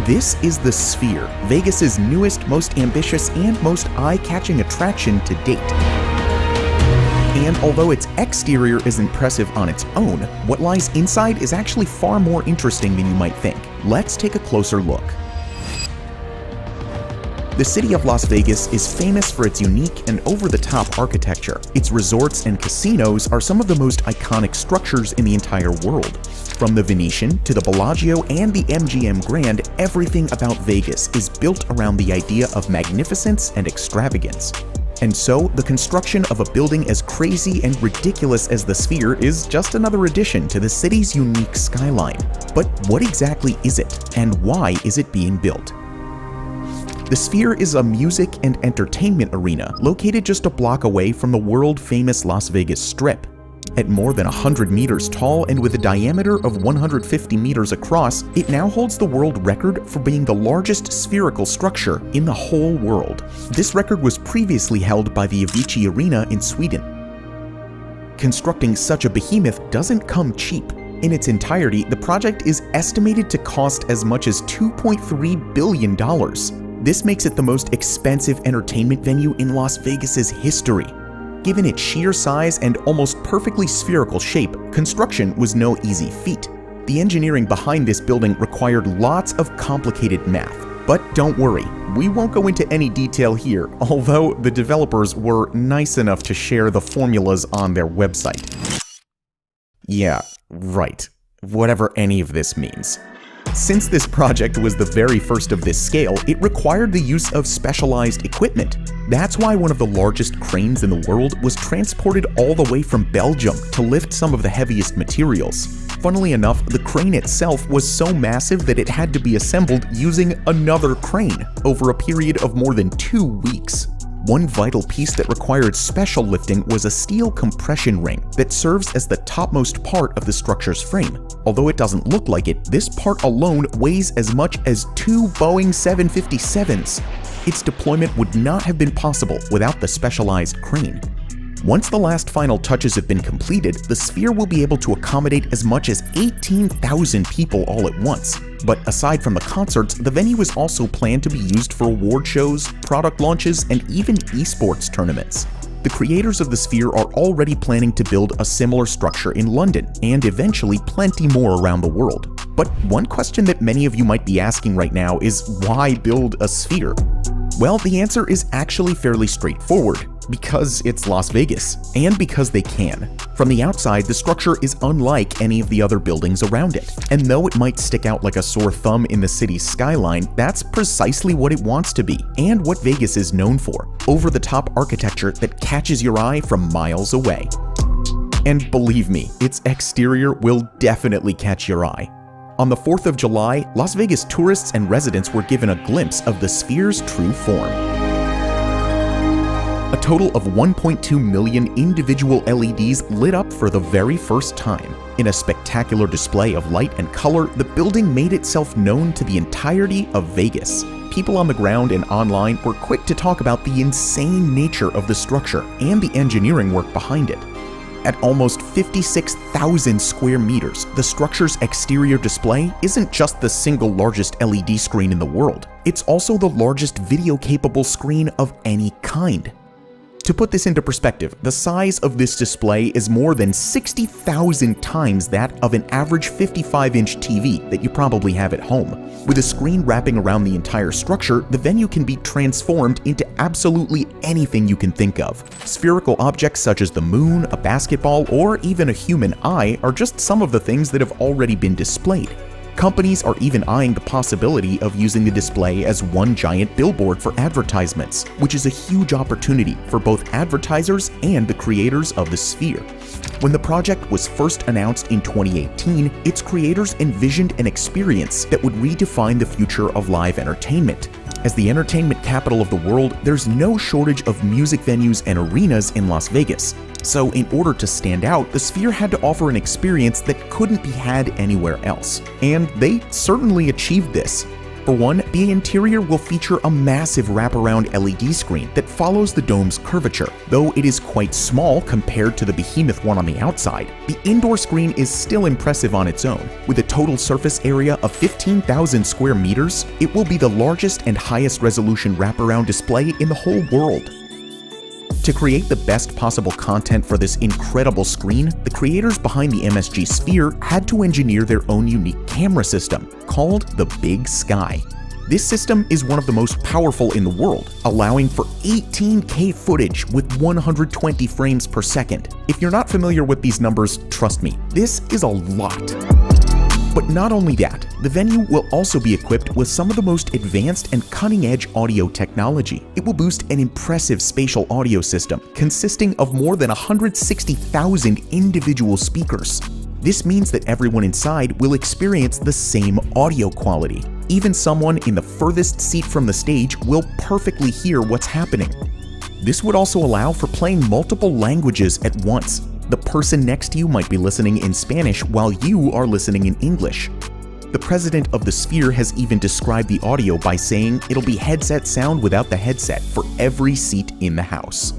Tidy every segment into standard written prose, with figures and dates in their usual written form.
This is the Sphere, Vegas's newest, most ambitious, and most eye-catching attraction to date. And although its exterior is impressive on its own, what lies inside is actually far more interesting than you might think. Let's take a closer look. The city of Las Vegas is famous for its unique and over-the-top architecture. Its resorts and casinos are some of the most iconic structures in the entire world. From the Venetian to the Bellagio and the MGM Grand, everything about Vegas is built around the idea of magnificence and extravagance. And so, the construction of a building as crazy and ridiculous as the Sphere is just another addition to the city's unique skyline. But what exactly is it, and why is it being built? The Sphere is a music and entertainment arena located just a block away from the world-famous Las Vegas Strip. At more than 100 meters tall and with a diameter of 150 meters across, it now holds the world record for being the largest spherical structure in the whole world. This record was previously held by the Avicii Arena in Sweden. Constructing such a behemoth doesn't come cheap. In its entirety, the project is estimated to cost as much as $2.3 billion. This makes it the most expensive entertainment venue in Las Vegas's history. Given its sheer size and almost perfectly spherical shape, construction was no easy feat. The engineering behind this building required lots of complicated math. But don't worry, we won't go into any detail here, although the developers were nice enough to share the formulas on their website. Yeah, right. Whatever any of this means. Since this project was the very first of this scale, it required the use of specialized equipment. That's why one of the largest cranes in the world was transported all the way from Belgium to lift some of the heaviest materials. Funnily enough, the crane itself was so massive that it had to be assembled using another crane over a period of more than 2 weeks. One vital piece that required special lifting was a steel compression ring that serves as the topmost part of the structure's frame. Although it doesn't look like it, this part alone weighs as much as 2 Boeing 757s. Its deployment would not have been possible without the specialized crane. Once the last final touches have been completed, the Sphere will be able to accommodate as much as 18,000 people all at once. But aside from the concerts, the venue is also planned to be used for award shows, product launches, and even esports tournaments. The creators of the Sphere are already planning to build a similar structure in London, and eventually plenty more around the world. But one question that many of you might be asking right now is, why build a Sphere? Well, the answer is actually fairly straightforward. Because it's Las Vegas, and because they can. From the outside, the structure is unlike any of the other buildings around it. And though it might stick out like a sore thumb in the city's skyline, that's precisely what it wants to be, and what Vegas is known for: over-the-top architecture that catches your eye from miles away. And believe me, its exterior will definitely catch your eye. On the 4th of July, Las Vegas tourists and residents were given a glimpse of the Sphere's true form. A total of 1.2 million individual LEDs lit up for the very first time. In a spectacular display of light and color, the building made itself known to the entirety of Vegas. People on the ground and online were quick to talk about the insane nature of the structure and the engineering work behind it. At almost 56,000 square meters, the structure's exterior display isn't just the single largest LED screen in the world, it's also the largest video-capable screen of any kind. To put this into perspective, the size of this display is more than 60,000 times that of an average 55-inch TV that you probably have at home. With a screen wrapping around the entire structure, the venue can be transformed into absolutely anything you can think of. Spherical objects such as the moon, a basketball, or even a human eye are just some of the things that have already been displayed. Companies are even eyeing the possibility of using the display as one giant billboard for advertisements, which is a huge opportunity for both advertisers and the creators of the Sphere. When the project was first announced in 2018, its creators envisioned an experience that would redefine the future of live entertainment. As the entertainment capital of the world, there's no shortage of music venues and arenas in Las Vegas. So in order to stand out, the Sphere had to offer an experience that couldn't be had anywhere else. And they certainly achieved this. For one, the interior will feature a massive wraparound LED screen that follows the dome's curvature. Though it is quite small compared to the behemoth one on the outside, the indoor screen is still impressive on its own. With a total surface area of 15,000 square meters, it will be the largest and highest resolution wraparound display in the whole world. To create the best possible content for this incredible screen, the creators behind the MSG Sphere had to engineer their own unique camera system, called the Big Sky. This system is one of the most powerful in the world, allowing for 18K footage with 120 frames per second. If you're not familiar with these numbers, trust me, this is a lot. But not only that, the venue will also be equipped with some of the most advanced and cutting-edge audio technology. It will boast an impressive spatial audio system consisting of more than 160,000 individual speakers. This means that everyone inside will experience the same audio quality. Even someone in the furthest seat from the stage will perfectly hear what's happening. This would also allow for playing multiple languages at once. The person next to you might be listening in Spanish while you are listening in English. The president of the Sphere has even described the audio by saying it'll be headset sound without the headset for every seat in the house.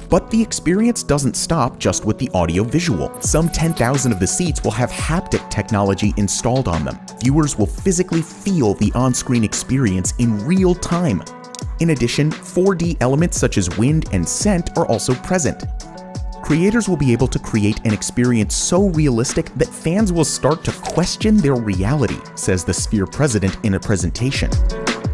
But the experience doesn't stop just with the audio-visual. Some 10,000 of the seats will have haptic technology installed on them. Viewers will physically feel the on-screen experience in real time. In addition, 4D elements such as wind and scent are also present. Creators will be able to create an experience so realistic that fans will start to question their reality, says the Sphere president in a presentation.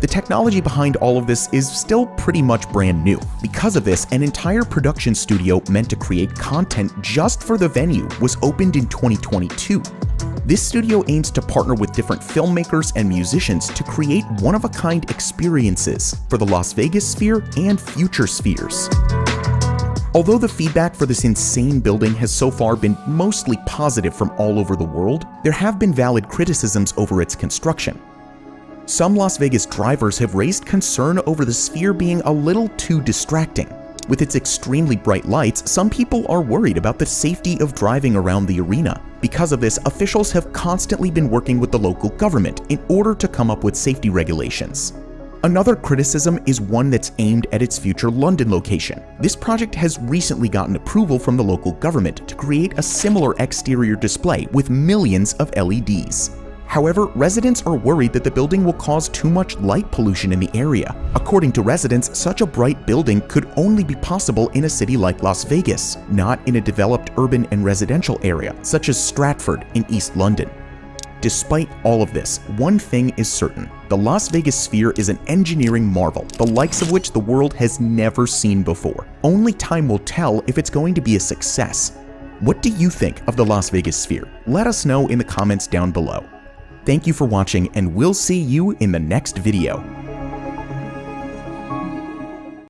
The technology behind all of this is still pretty much brand new. Because of this, an entire production studio meant to create content just for the venue was opened in 2022. This studio aims to partner with different filmmakers and musicians to create one-of-a-kind experiences for the Las Vegas Sphere and future spheres. Although the feedback for this insane building has so far been mostly positive from all over the world, there have been valid criticisms over its construction. Some Las Vegas drivers have raised concern over the Sphere being a little too distracting. With its extremely bright lights, some people are worried about the safety of driving around the arena. Because of this, officials have constantly been working with the local government in order to come up with safety regulations. Another criticism is one that's aimed at its future London location. This project has recently gotten approval from the local government to create a similar exterior display with millions of LEDs. However, residents are worried that the building will cause too much light pollution in the area. According to residents, such a bright building could only be possible in a city like Las Vegas, not in a developed urban and residential area such as Stratford in East London. Despite all of this, one thing is certain. The Las Vegas Sphere is an engineering marvel, the likes of which the world has never seen before. Only time will tell if it's going to be a success. What do you think of the Las Vegas Sphere? Let us know in the comments down below. Thank you for watching, and we'll see you in the next video.